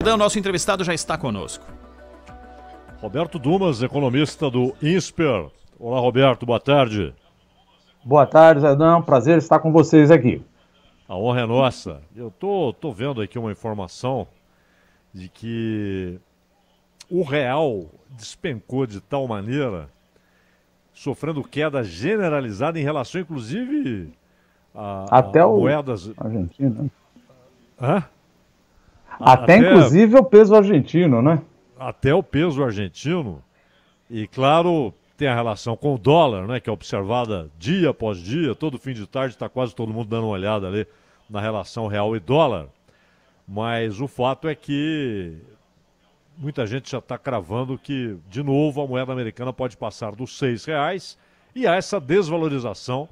Jordão, nosso entrevistado já está conosco. Roberto Dumas, economista do INSPER. Olá, Roberto, boa tarde. Boa tarde, Zedão. Prazer estar com vocês aqui. A honra é nossa. Eu tô vendo aqui uma informação de que o real despencou de tal maneira, sofrendo queda generalizada em relação, inclusive, até a o moedas... argentino. Hã? Até inclusive o peso argentino, né? Até o peso argentino. E, claro, tem a relação com o dólar, né, que é observada dia após dia. Todo fim de tarde está quase todo mundo dando uma olhada ali na relação real e dólar. Mas o fato é que muita gente já está cravando que, de novo, a moeda americana pode passar dos R$6 e há essa desvalorização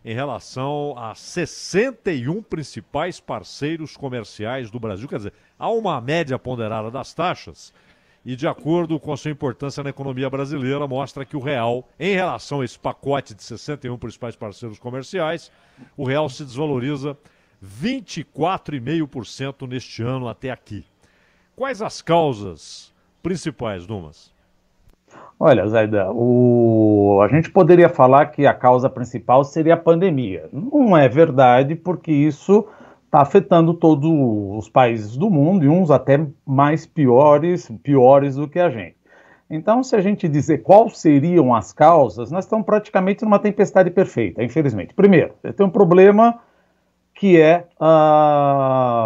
em relação a 61 principais parceiros comerciais do Brasil. Quer dizer, há uma média ponderada das taxas e, de acordo com a sua importância na economia brasileira, mostra que o real, em relação a esse pacote de 61 principais parceiros comerciais, o real se desvaloriza 24,5% neste ano até aqui. Quais as causas principais, Dumas? Olha, Zaidan, a gente poderia falar que a causa principal seria a pandemia. Não é verdade, porque isso está afetando todos os países do mundo, e uns até mais piores do que a gente. Então, se a gente dizer quais seriam as causas, nós estamos praticamente numa tempestade perfeita, infelizmente. Primeiro, tem um problema que é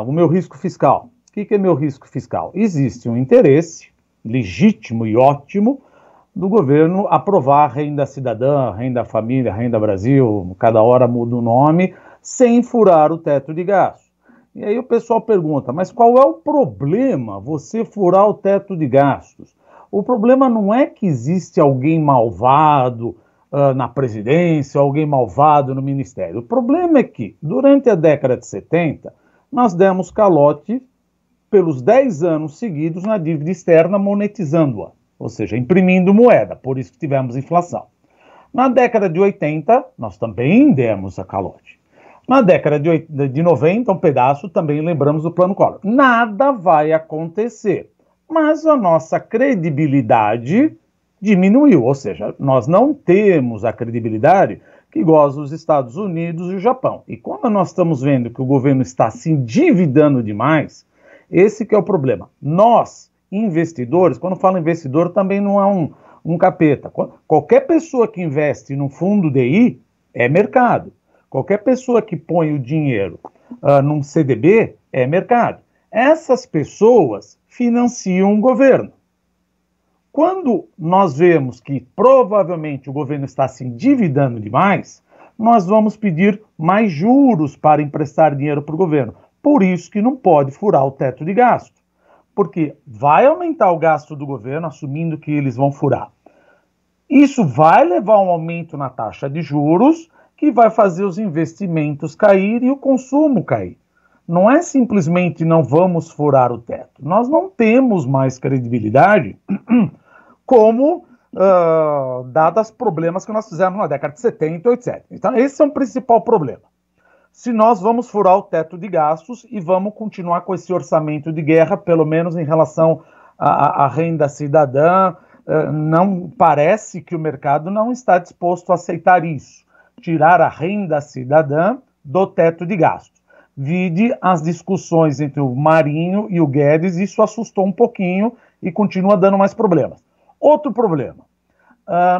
o meu risco fiscal. O que é meu risco fiscal? Existe um interesse legítimo e ótimo do governo aprovar a renda cidadã, renda família, renda Brasil, cada hora muda o nome, sem furar o teto de gastos. E aí o pessoal pergunta, mas qual é o problema você furar o teto de gastos? O problema não é que existe alguém malvado na presidência, alguém malvado no ministério. O problema é que, durante a década de 70, nós demos calote pelos 10 anos seguidos na dívida externa, monetizando-a, ou seja, imprimindo moeda, por isso que tivemos inflação. Na década de 80, nós também demos a calote. Na década de 90, um pedaço, também lembramos do Plano Collor. Nada vai acontecer, mas a nossa credibilidade diminuiu, ou seja, nós não temos a credibilidade que gozam os Estados Unidos e o Japão. E quando nós estamos vendo que o governo está se endividando demais, esse que é o problema. Nós, investidores, quando falo investidor, também não é um capeta. Qualquer pessoa que investe num fundo DI é mercado. Qualquer pessoa que põe o dinheiro num CDB é mercado. Essas pessoas financiam o governo. Quando nós vemos que provavelmente o governo está se endividando demais, nós vamos pedir mais juros para emprestar dinheiro para o governo. Por isso que não pode furar o teto de gasto. Porque vai aumentar o gasto do governo, assumindo que eles vão furar. Isso vai levar a um aumento na taxa de juros, que vai fazer os investimentos cair e o consumo cair. Não é simplesmente não vamos furar o teto. Nós não temos mais credibilidade como dados os problemas que nós fizemos na década de 70 e 80. Então, esse é um principal problema. Se nós vamos furar o teto de gastos e vamos continuar com esse orçamento de guerra, pelo menos em relação à renda cidadã, não parece que o mercado não está disposto a aceitar isso. Tirar a renda cidadã do teto de gastos. Vide as discussões entre o Marinho e o Guedes, isso assustou um pouquinho e continua dando mais problemas. Outro problema,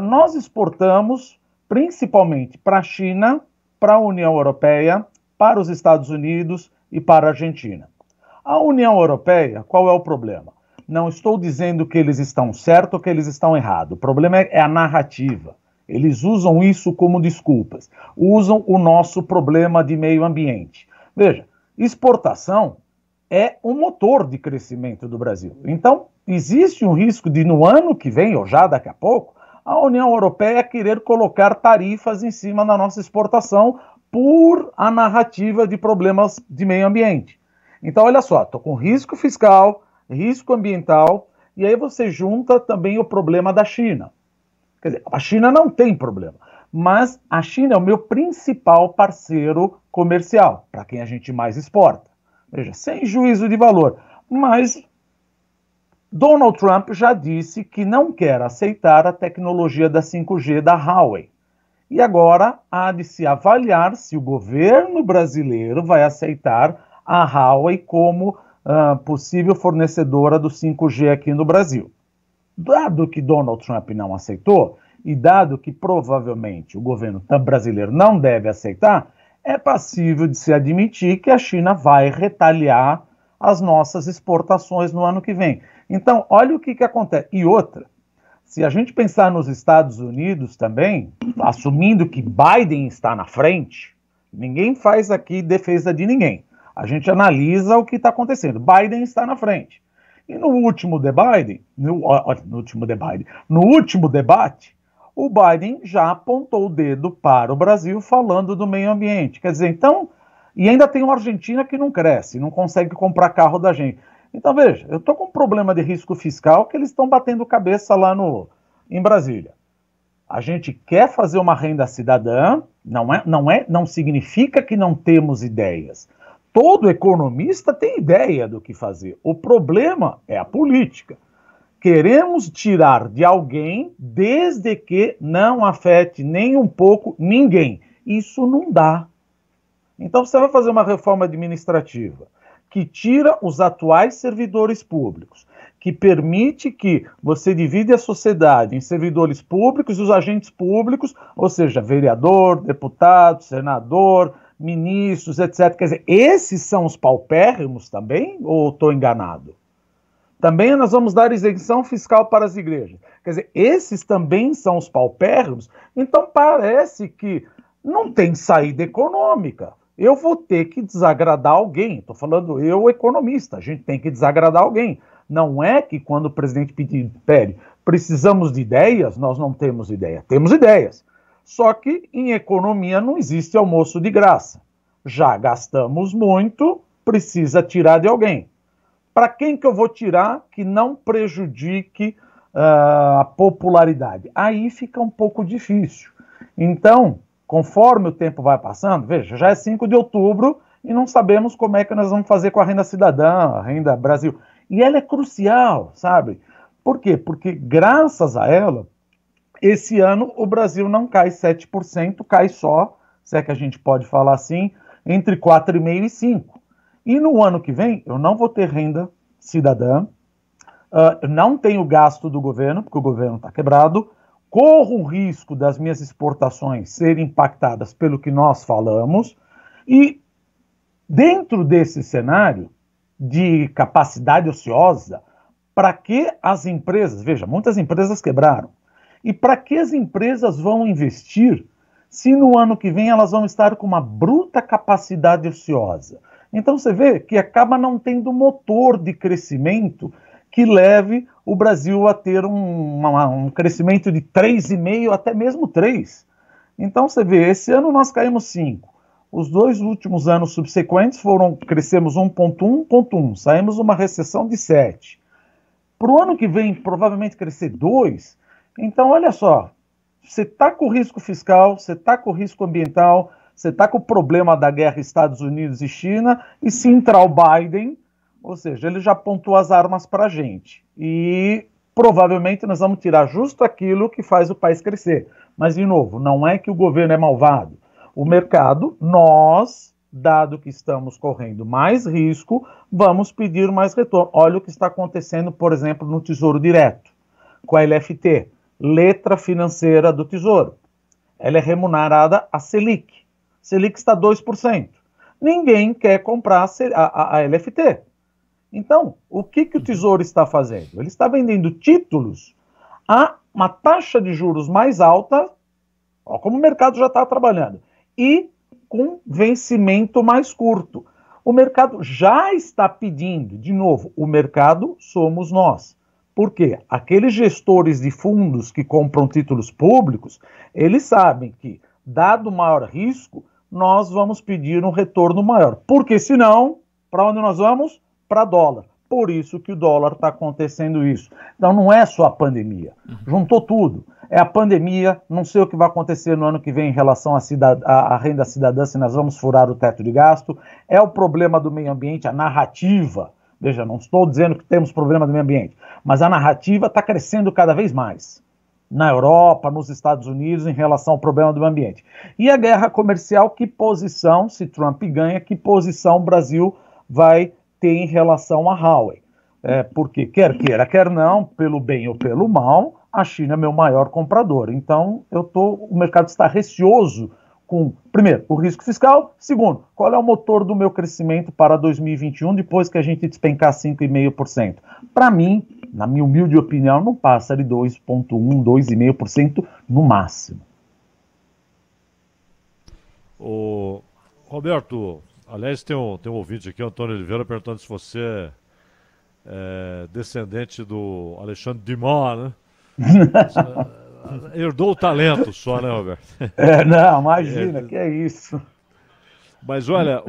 nós exportamos principalmente para a China, para a União Europeia, para os Estados Unidos e para a Argentina. A União Europeia, qual é o problema? Não estou dizendo que eles estão certos ou que eles estão errados. O problema é a narrativa. Eles usam isso como desculpas. Usam o nosso problema de meio ambiente. Veja, exportação é um motor de crescimento do Brasil. Então, existe um risco de, no ano que vem, ou já daqui a pouco, a União Europeia querer colocar tarifas em cima da nossa exportação por a narrativa de problemas de meio ambiente. Então, olha só, estou com risco fiscal, risco ambiental, e aí você junta também o problema da China. Quer dizer, a China não tem problema, mas a China é o meu principal parceiro comercial, para quem a gente mais exporta. Veja, sem juízo de valor, mas Donald Trump já disse que não quer aceitar a tecnologia da 5G da Huawei. E agora há de se avaliar se o governo brasileiro vai aceitar a Huawei como possível fornecedora do 5G aqui no Brasil. Dado que Donald Trump não aceitou, e dado que provavelmente o governo brasileiro não deve aceitar, é passível de se admitir que a China vai retaliar as nossas exportações no ano que vem. Então, olha o que acontece. E outra, se a gente pensar nos Estados Unidos também, assumindo que Biden está na frente, ninguém faz aqui defesa de ninguém. A gente analisa o que está acontecendo. Biden está na frente. E no último debate, o Biden já apontou o dedo para o Brasil falando do meio ambiente. Quer dizer, então, e ainda tem uma Argentina que não cresce, não consegue comprar carro da gente. Então, veja, eu estou com um problema de risco fiscal que eles estão batendo cabeça lá em Brasília. A gente quer fazer uma renda cidadã, não significa que não temos ideias. Todo economista tem ideia do que fazer. O problema é a política. Queremos tirar de alguém desde que não afete nem um pouco ninguém. Isso não dá. Então você vai fazer uma reforma administrativa que tira os atuais servidores públicos, que permite que você divida a sociedade em servidores públicos e os agentes públicos, ou seja, vereador, deputado, senador, ministros, etc. Quer dizer, esses são os paupérrimos também, ou estou enganado? Também nós vamos dar isenção fiscal para as igrejas. Quer dizer, esses também são os paupérrimos. Então parece que não tem saída econômica. Eu vou ter que desagradar alguém. Estou falando eu, economista. A gente tem que desagradar alguém. Não é que quando o presidente pede, precisamos de ideias, nós não temos ideia. Temos ideias. Só que em economia não existe almoço de graça. Já gastamos muito, precisa tirar de alguém. Para quem que eu vou tirar que não prejudique a popularidade? Aí fica um pouco difícil. Então, conforme o tempo vai passando, veja, já é 5 de outubro e não sabemos como é que nós vamos fazer com a renda cidadã, a renda Brasil. E ela é crucial, sabe? Por quê? Porque graças a ela, esse ano o Brasil não cai 7%, cai só, se é que a gente pode falar assim, entre 4,5% e 5%. E no ano que vem, eu não vou ter renda cidadã, não tenho gasto do governo, porque o governo está quebrado, corro o risco das minhas exportações serem impactadas pelo que nós falamos, e dentro desse cenário de capacidade ociosa, para que as empresas, veja, muitas empresas quebraram, e para que as empresas vão investir se no ano que vem elas vão estar com uma bruta capacidade ociosa? Então você vê que acaba não tendo motor de crescimento que leve o Brasil a ter um crescimento de 3,5% até mesmo 3%. Então você vê, esse ano nós caímos 5%. Os 2 últimos anos subsequentes crescemos 1,1%, 1,1%. Saímos uma recessão de 7%. Para o ano que vem, provavelmente crescer 2%. Então olha só, você está com risco fiscal, você está com risco ambiental, você está com o problema da guerra Estados Unidos e China, e se entrar o Biden, ou seja, ele já apontou as armas para a gente. E provavelmente nós vamos tirar justo aquilo que faz o país crescer. Mas, de novo, não é que o governo é malvado. O mercado, nós, dado que estamos correndo mais risco, vamos pedir mais retorno. Olha o que está acontecendo, por exemplo, no Tesouro Direto, com a LFT, Letra Financeira do Tesouro. Ela é remunerada a Selic. Selic está 2%. Ninguém quer comprar a LFT. Então, o que o Tesouro está fazendo? Ele está vendendo títulos a uma taxa de juros mais alta, ó, como o mercado já está trabalhando, e com vencimento mais curto. O mercado já está pedindo, de novo, o mercado somos nós. Por quê? Aqueles gestores de fundos que compram títulos públicos, eles sabem que, dado o maior risco, nós vamos pedir um retorno maior. Porque senão, para onde nós vamos? Para dólar. Por isso que o dólar está acontecendo isso. Então não é só a pandemia. Juntou tudo. É a pandemia, não sei o que vai acontecer no ano que vem em relação à renda cidadã, se nós vamos furar o teto de gasto. É o problema do meio ambiente, a narrativa Veja, não estou dizendo que temos problema do meio ambiente, mas a narrativa está crescendo cada vez mais na Europa, nos Estados Unidos, em relação ao problema do meio ambiente. E a guerra comercial, que posição, se Trump ganha, que posição o Brasil vai ter em relação a Huawei? Porque quer queira, quer não, pelo bem ou pelo mal, a China é meu maior comprador. Então, o mercado está receoso com, primeiro, o risco fiscal, segundo, qual é o motor do meu crescimento para 2021, depois que a gente despencar 5,5%. Para mim, na minha humilde opinião, não passa de 2,1%, 2,5% no máximo. O Roberto, aliás, tem um ouvinte aqui, o Antônio Oliveira, perguntando se você é descendente do Alexandre Dumas, né? Herdou o talento só, né, Roberto? Não, imagina, que é isso. Mas olha,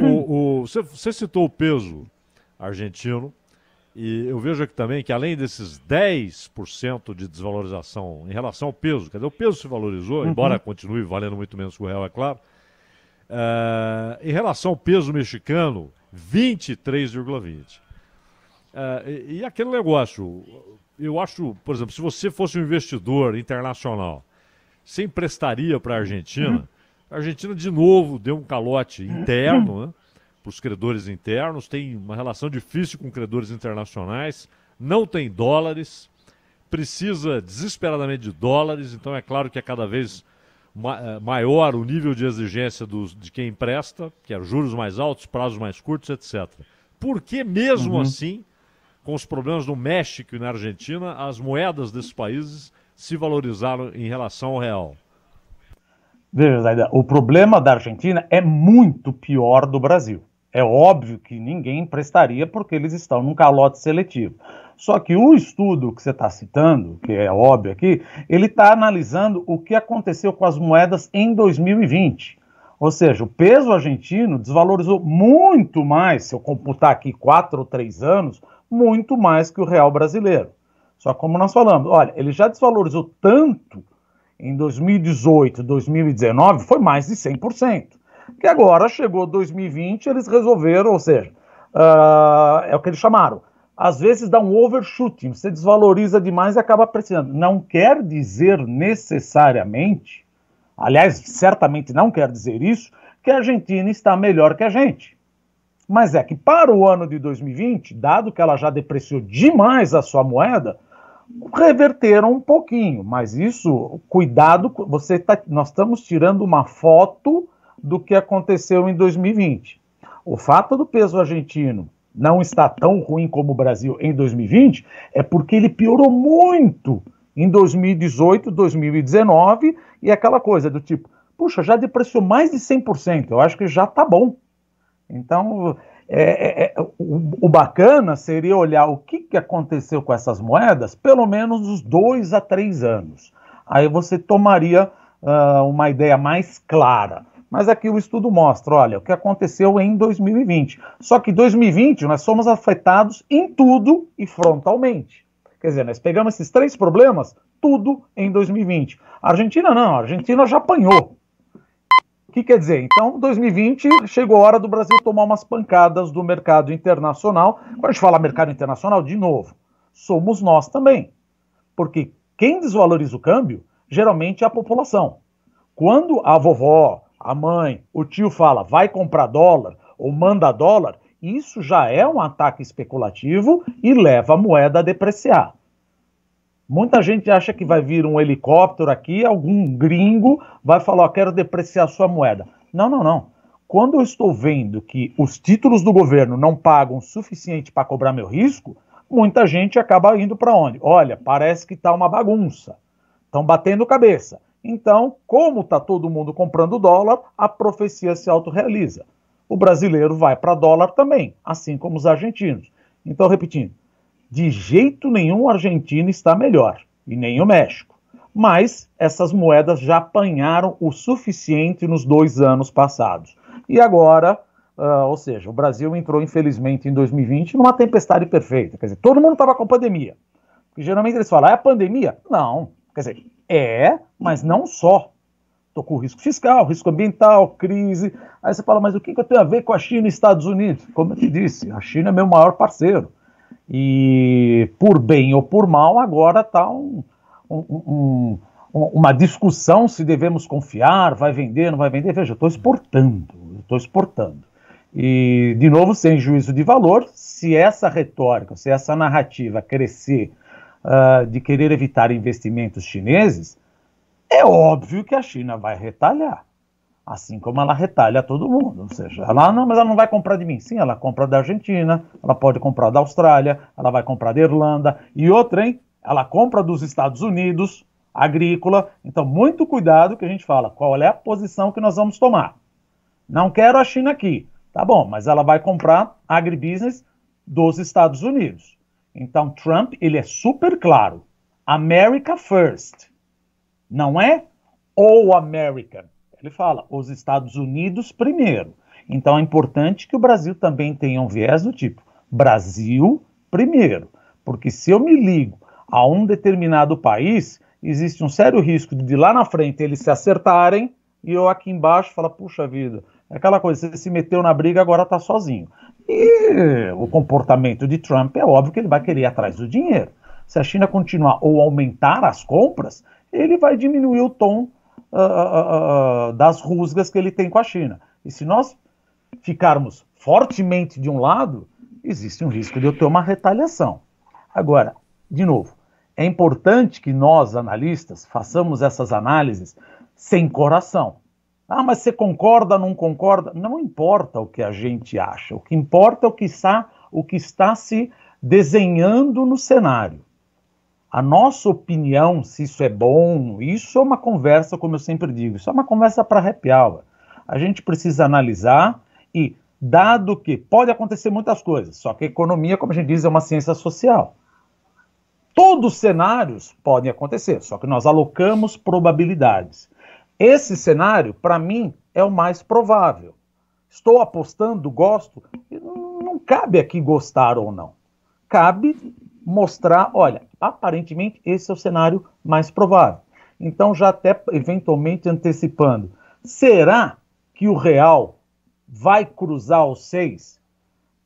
você citou o peso argentino, e eu vejo aqui também que além desses 10% de desvalorização em relação ao peso, quer dizer, o peso se valorizou, embora continue valendo muito menos que o real, é claro, em relação ao peso mexicano, 23,20. E aquele negócio, eu acho, por exemplo, se você fosse um investidor internacional, você emprestaria para a Argentina de novo deu um calote interno, né, para os credores internos, tem uma relação difícil com credores internacionais, não tem dólares, precisa desesperadamente de dólares, então é claro que é cada vez maior o nível de exigência de quem empresta, que é juros mais altos, prazos mais curtos, etc. Por que mesmo assim, com os problemas no México e na Argentina, as moedas desses países se valorizaram em relação ao real? Veja, Zaida, o problema da Argentina é muito pior do Brasil. É óbvio que ninguém emprestaria porque eles estão num calote seletivo. Só que o estudo que você está citando, que é óbvio aqui, ele está analisando o que aconteceu com as moedas em 2020. Ou seja, o peso argentino desvalorizou muito mais, se eu computar aqui 4 ou 3 anos, muito mais que o real brasileiro. Só que como nós falamos, olha, ele já desvalorizou tanto em 2018, 2019, foi mais de 100%. Que agora chegou 2020, eles resolveram, ou seja, é o que eles chamaram. Às vezes dá um overshooting, você desvaloriza demais e acaba apreciando. Não quer dizer necessariamente, aliás, certamente não quer dizer isso, que a Argentina está melhor que a gente. Mas é que para o ano de 2020, dado que ela já depreciou demais a sua moeda, reverteram um pouquinho. Mas isso, cuidado, nós estamos tirando uma foto do que aconteceu em 2020. O fato do peso argentino não estar tão ruim como o Brasil em 2020 é porque ele piorou muito em 2018, 2019 e aquela coisa do tipo, puxa, já depreciou mais de 100%, eu acho que já está bom. Então, o bacana seria olhar o que aconteceu com essas moedas, pelo menos uns 2 a 3 anos. Aí você tomaria uma ideia mais clara. Mas aqui o estudo mostra, olha, o que aconteceu em 2020. Só que em 2020 nós somos afetados em tudo e frontalmente. Quer dizer, nós pegamos esses 3 problemas, tudo em 2020. A Argentina não, a Argentina já apanhou. O que quer dizer? Então, 2020 chegou a hora do Brasil tomar umas pancadas do mercado internacional. Quando a gente fala mercado internacional, de novo, somos nós também. Porque quem desvaloriza o câmbio, geralmente é a população. Quando a vovó, a mãe, o tio fala, vai comprar dólar ou manda dólar, isso já é um ataque especulativo e leva a moeda a depreciar. Muita gente acha que vai vir um helicóptero aqui, algum gringo vai falar, quero depreciar sua moeda. Não, não, não. Quando eu estou vendo que os títulos do governo não pagam o suficiente para cobrar meu risco, muita gente acaba indo para onde? Olha, parece que está uma bagunça. Estão batendo cabeça. Então, como está todo mundo comprando dólar, a profecia se autorrealiza. O brasileiro vai para dólar também, assim como os argentinos. Então, repetindo, de jeito nenhum o argentino está melhor, e nem o México. Mas essas moedas já apanharam o suficiente nos 2 anos passados. E agora, ou seja, o Brasil entrou, infelizmente, em 2020 numa tempestade perfeita. Quer dizer, todo mundo estava com pandemia. Porque geralmente eles falam, é a pandemia? Não. Quer dizer, mas não só. Estou com risco fiscal, risco ambiental, crise. Aí você fala, mas o que eu tenho a ver com a China e Estados Unidos? Como eu te disse, a China é meu maior parceiro. E por bem ou por mal, agora está uma discussão se devemos confiar, vai vender, não vai vender. Veja, eu estou exportando. E, de novo, sem juízo de valor, se essa retórica, se essa narrativa crescer de querer evitar investimentos chineses, é óbvio que a China vai retalhar. Assim como ela retalha todo mundo. Ou seja, mas ela não vai comprar de mim. Sim, ela compra da Argentina, ela pode comprar da Austrália, ela vai comprar da Irlanda. E outra, hein? Ela compra dos Estados Unidos, agrícola. Então, muito cuidado que a gente fala. Qual é a posição que nós vamos tomar? Não quero a China aqui. Tá bom, mas ela vai comprar agribusiness dos Estados Unidos. Então, Trump, ele é super claro. America first. Não é all American. Ele fala, os Estados Unidos primeiro. Então é importante que o Brasil também tenha um viés do tipo, Brasil primeiro. Porque se eu me ligo a um determinado país, existe um sério risco de lá na frente eles se acertarem e eu aqui embaixo falo, puxa vida, é aquela coisa, você se meteu na briga, agora está sozinho. E o comportamento de Trump é óbvio que ele vai querer ir atrás do dinheiro. Se a China continuar ou aumentar as compras, ele vai diminuir o tom das rusgas que ele tem com a China. E se nós ficarmos fortemente de um lado, existe um risco de eu ter uma retaliação. Agora, de novo, é importante que nós, analistas, façamos essas análises sem coração. Ah, mas você concorda, não concorda? Não importa o que a gente acha. O que importa é o que está se desenhando no cenário. A nossa opinião, se isso é bom, isso é uma conversa, como eu sempre digo, isso é uma conversa para happy hour. A gente precisa analisar e, dado que pode acontecer muitas coisas, só que a economia, como a gente diz, é uma ciência social. Todos os cenários podem acontecer, só que nós alocamos probabilidades. Esse cenário, para mim, é o mais provável. Estou apostando, gosto, não cabe aqui gostar ou não. Cabe mostrar, olha, aparentemente esse é o cenário mais provável. Então, já até eventualmente antecipando, será que o real vai cruzar os 6?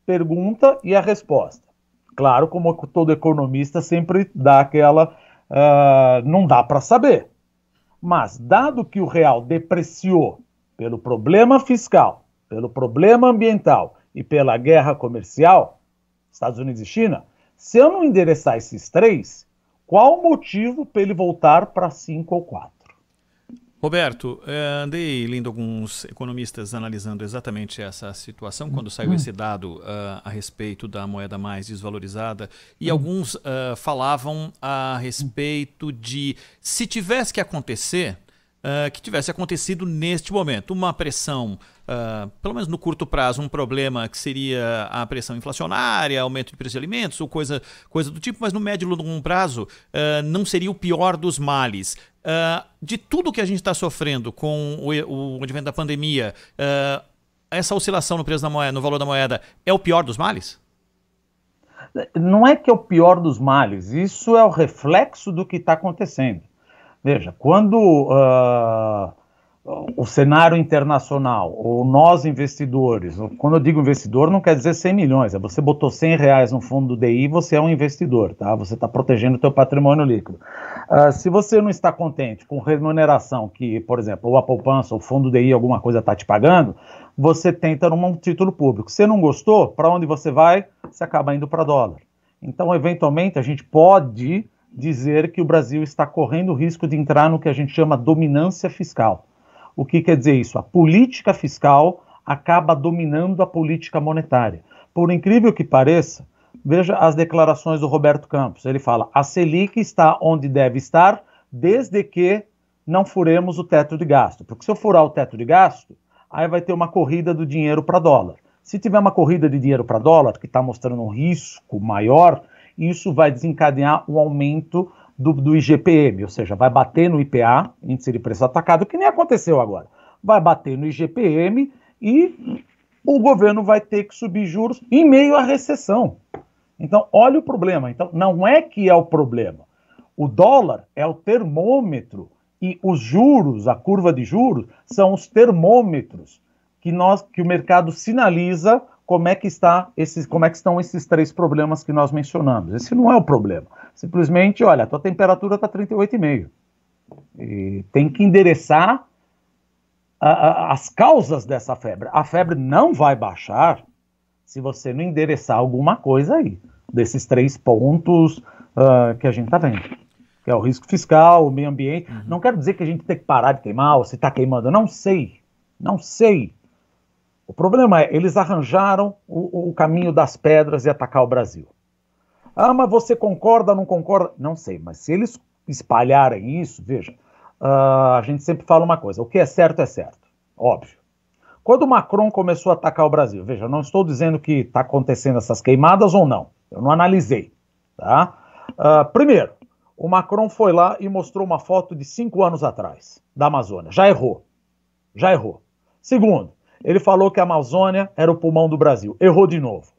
Pergunta e a resposta. Claro, como todo economista sempre dá aquela, não dá para saber. Mas, dado que o real depreciou pelo problema fiscal, pelo problema ambiental e pela guerra comercial, Estados Unidos e China, se eu não endereçar esses 3, qual o motivo para ele voltar para 5 ou 4? Roberto, andei lendo alguns economistas analisando exatamente essa situação, quando saiu esse dado a respeito da moeda mais desvalorizada, e alguns falavam a respeito de, se tivesse que acontecer, que tivesse acontecido neste momento, uma pressão, pelo menos no curto prazo, um problema que seria a pressão inflacionária, aumento de preço de alimentos ou coisa do tipo, mas no médio e longo prazo não seria o pior dos males. De tudo que a gente está sofrendo com o advento da pandemia, essa oscilação no preço da moeda, no valor da moeda, é o pior dos males? Não é que é o pior dos males, isso é o reflexo do que está acontecendo. Veja, quando o cenário internacional, ou nós investidores, quando eu digo investidor não quer dizer 100 milhões, você botou R$100 no fundo do DI, você é um investidor, tá? Você está protegendo o seu patrimônio líquido. Se você não está contente com remuneração que, por exemplo, ou a poupança, o fundo DI, alguma coisa está te pagando, você tenta num título público. Se não gostou, para onde você vai? Você acaba indo para dólar. Então, eventualmente, a gente pode dizer que o Brasil está correndo o risco de entrar no que a gente chama dominância fiscal. O que quer dizer isso? A política fiscal acaba dominando a política monetária. Por incrível que pareça, veja as declarações do Roberto Campos. Ele fala, a Selic está onde deve estar, desde que não furemos o teto de gasto. Porque se eu furar o teto de gasto, aí vai ter uma corrida do dinheiro para dólar. Se tiver uma corrida de dinheiro para dólar, que está mostrando um risco maior, isso vai desencadear um aumento do IGPM, ou seja, vai bater no IPA, índice de preço atacado, que nem aconteceu agora. Vai bater no IGPM e o governo vai ter que subir juros em meio à recessão. Então, olha o problema. Então, não é que é o problema. O dólar é o termômetro e os juros, a curva de juros, são os termômetros que o mercado sinaliza como é que estão esses 3 problemas que nós mencionamos. Esse não é o problema. Simplesmente, olha, a tua temperatura está 38,5. E tem que endereçar as causas dessa febre. A febre não vai baixar se você não endereçar alguma coisa aí, desses 3 pontos que a gente está vendo. Que é o risco fiscal, o meio ambiente. Não quero dizer que a gente tem que parar de queimar, ou se está queimando. Não sei. O problema é, eles arranjaram o caminho das pedras e atacar o Brasil. Ah, mas você concorda ou não concorda? Não sei, mas se eles espalharem isso, veja, a gente sempre fala uma coisa, o que é certo, óbvio. Quando o Macron começou a atacar o Brasil, veja, eu não estou dizendo que está acontecendo essas queimadas ou não, eu não analisei, tá? Primeiro, o Macron foi lá e mostrou uma foto de 5 anos atrás, da Amazônia, já errou. Segundo, ele falou que a Amazônia era o pulmão do Brasil, errou de novo.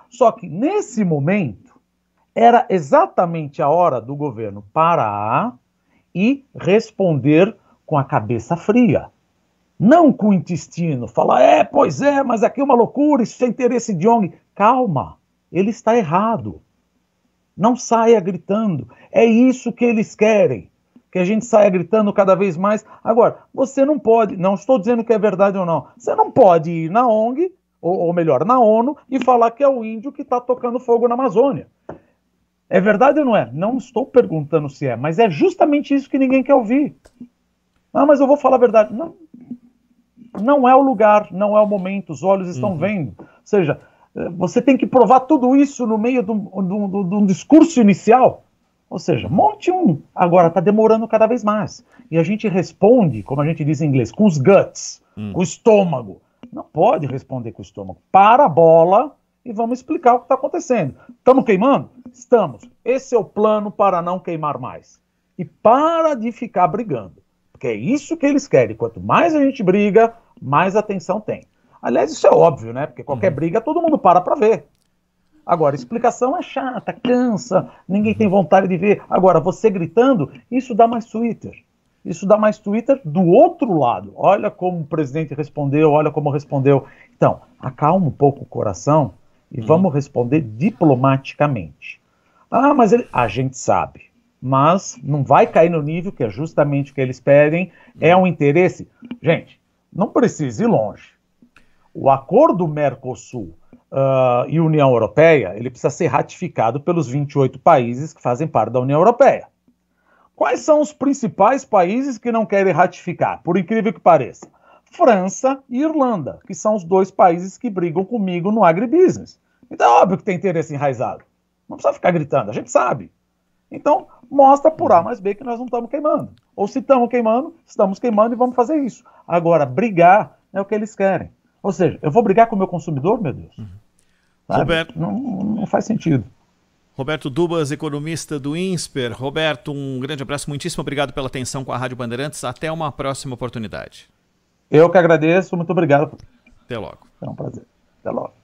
Só que nesse momento, era exatamente a hora do governo parar e responder com a cabeça fria. Não com o intestino, falar, pois é, mas aqui é uma loucura, isso é interesse de ONG. Calma, ele está errado. Não saia gritando. É isso que eles querem, que a gente saia gritando cada vez mais. Agora, você não pode, não estou dizendo que é verdade ou não, você não pode ir na ONG, ou melhor, na ONU, e falar que é o índio que está tocando fogo na Amazônia. É verdade ou não é? Não estou perguntando se é, mas é justamente isso que ninguém quer ouvir. Ah, mas eu vou falar a verdade. Não é o lugar, não é o momento, os olhos estão vendo. Ou seja, você tem que provar tudo isso no meio de um discurso inicial. Ou seja, monte um. Agora, está demorando cada vez mais. E a gente responde, como a gente diz em inglês, com os guts, com o estômago. Não pode responder com o estômago. Para a bola e vamos explicar o que está acontecendo. Estamos queimando? Estamos. Esse é o plano para não queimar mais. E para de ficar brigando. Porque é isso que eles querem. Quanto mais a gente briga, mais atenção tem. Aliás, isso é óbvio, né? Porque qualquer briga, todo mundo para ver. Agora, explicação é chata, cansa, ninguém tem vontade de ver. Agora, você gritando, isso dá mais Twitter. Isso dá mais Twitter do outro lado. Olha como o presidente respondeu, olha como respondeu. Então, acalma um pouco o coração e vamos responder diplomaticamente. Ah, mas a gente sabe. Mas não vai cair no nível que é justamente o que eles pedem. É um interesse. Gente, não precisa ir longe. O acordo Mercosul e União Europeia, ele precisa ser ratificado pelos 28 países que fazem parte da União Europeia. Quais são os principais países que não querem ratificar? Por incrível que pareça. França e Irlanda, que são os 2 países que brigam comigo no agribusiness. Então é óbvio que tem interesse enraizado. Não precisa ficar gritando, a gente sabe. Então, mostra por A mais B que nós não estamos queimando. Ou se estamos queimando e vamos fazer isso. Agora, brigar é o que eles querem. Ou seja, eu vou brigar com o meu consumidor, meu Deus? Roberto, não faz sentido. Roberto Dubas, economista do INSPER. Roberto, um grande abraço, muitíssimo obrigado pela atenção com a Rádio Bandeirantes. Até uma próxima oportunidade. Eu que agradeço, muito obrigado. Até logo. É um prazer. Até logo.